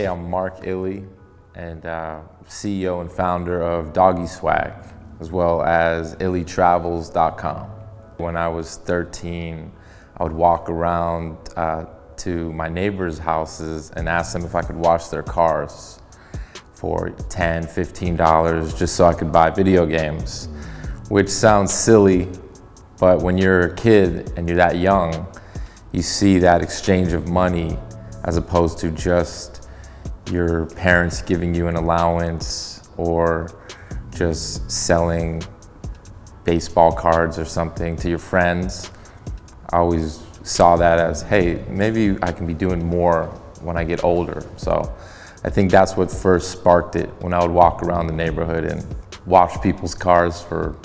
I'm Marc Illy, and CEO and founder of Doggy Swag, as well as illytravels.com. When I was 13, I would walk around to my neighbors' houses and ask them if I could wash their cars for $10, $15, just so I could buy video games, which sounds silly, but when you're a kid and you're that young, you see that exchange of money as opposed to just your parents giving you an allowance or just selling baseball cards or something to your friends. I always saw that as, hey, maybe I can be doing more when I get older. So I think that's what first sparked it, when I would walk around the neighborhood and wash people's cars for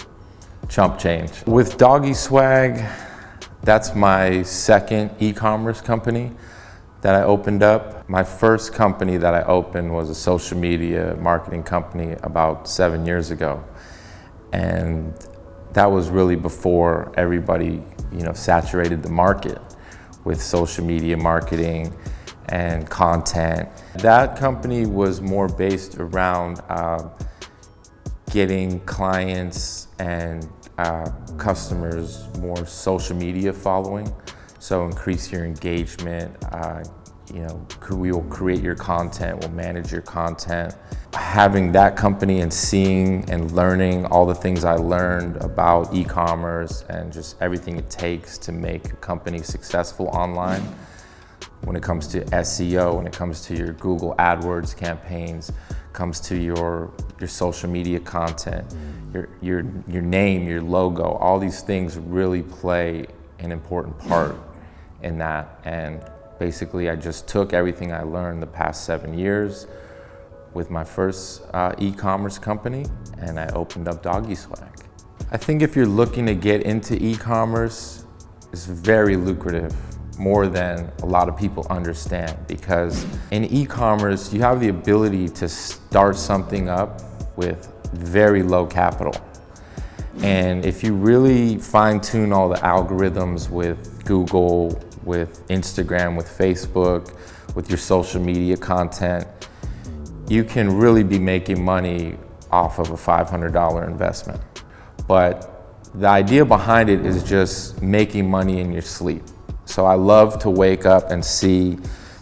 chump change. With Doggy Swag, that's my second e-commerce company that I opened up. My first company that I opened was a social media marketing company about 7 years ago. And that was really before everybody, saturated the market with social media marketing and content. That company was more based around getting clients and customers more social media following. So increase your engagement, we will create your content, we'll manage your content. Having that company and seeing and learning all the things I learned about e-commerce and just everything it takes to make a company successful online, when it comes to SEO, when it comes to your Google AdWords campaigns, comes to your social media content, your name, your logo, all these things really play an important part in that. And basically, I just took everything I learned the past 7 years with my first e-commerce company, and I opened up Doggy Swag. I think if you're looking to get into e-commerce, it's very lucrative, more than a lot of people understand, because in e-commerce, you have the ability to start something up with very low capital. And if you really fine-tune all the algorithms with Google, with Instagram, with Facebook, with your social media content, you can really be making money off of a $500 investment. But the idea behind it is just making money in your sleep. So I love to wake up and see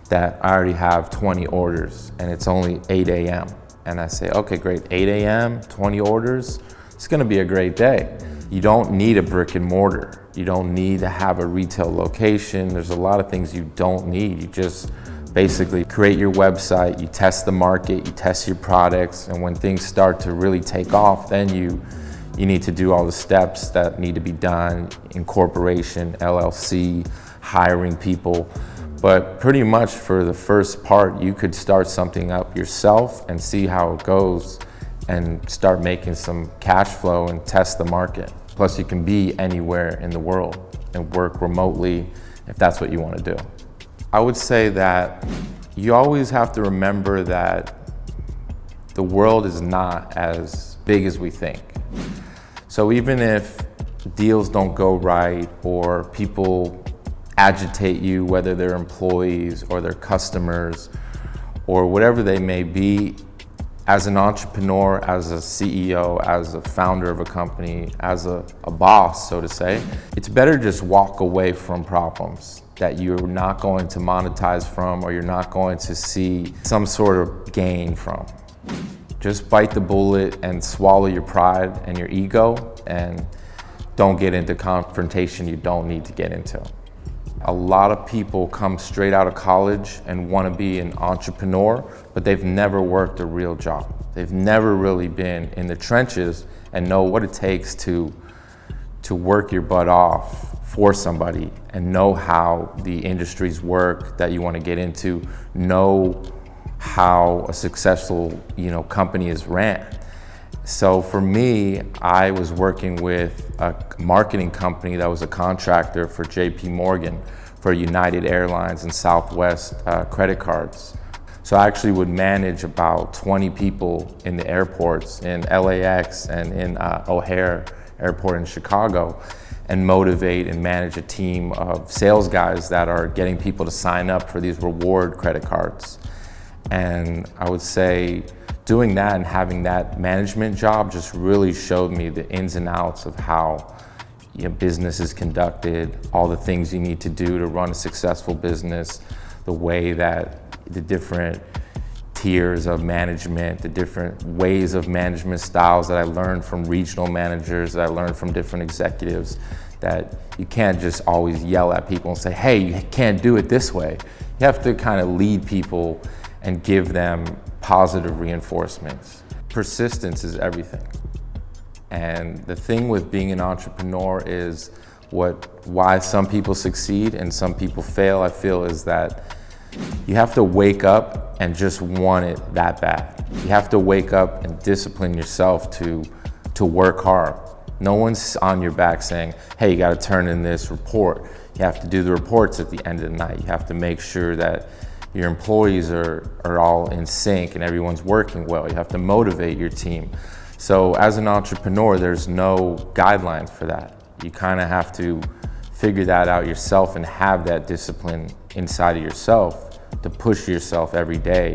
that I already have 20 orders and it's only 8 a.m. And I say, okay, great, 8 a.m., 20 orders, it's gonna be a great day. You don't need a brick and mortar. You don't need to have a retail location. There's a lot of things you don't need. You just basically create your website, you test the market, you test your products, and when things start to really take off, then you need to do all the steps that need to be done, incorporation, LLC, hiring people. But pretty much for the first part, you could start something up yourself and see how it goes and start making some cash flow and test the market. Plus you can be anywhere in the world and work remotely if that's what you want to do. I would say that you always have to remember that the world is not as big as we think. So even if deals don't go right or people agitate you, whether they're employees or they're customers or whatever they may be, as an entrepreneur, as a CEO, as a founder of a company, as a boss, so to say, it's better just walk away from problems that you're not going to monetize from or you're not going to see some sort of gain from. Just bite the bullet and swallow your pride and your ego and don't get into confrontation you don't need to get into. A lot of people come straight out of college and want to be an entrepreneur, but they've never worked a real job. They've never really been in the trenches and know what it takes to work your butt off for somebody and know how the industries work that you want to get into, know how a successful company is ran. So for me, I was working with a marketing company that was a contractor for JP Morgan, for United Airlines and Southwest credit cards. So I actually would manage about 20 people in the airports in LAX and in O'Hare Airport in Chicago, and motivate and manage a team of sales guys that are getting people to sign up for these reward credit cards. And I would say doing that and having that management job just really showed me the ins and outs of how business is conducted, all the things you need to do to run a successful business, the way that the different tiers of management, the different ways of management styles that I learned from regional managers, that I learned from different executives, that you can't just always yell at people and say, hey, you can't do it this way. You have to kind of lead people and give them positive reinforcements. Persistence is everything. And the thing with being an entrepreneur is why some people succeed and some people fail, I feel, is that you have to wake up and just want it that bad. You have to wake up and discipline yourself to work hard. No one's on your back saying, hey, you gotta turn in this report. You have to do the reports at the end of the night. You have to make sure that your employees are all in sync and everyone's working well. You have to motivate your team. So as an entrepreneur, there's no guidelines for that. You kind of have to figure that out yourself and have that discipline inside of yourself to push yourself every day.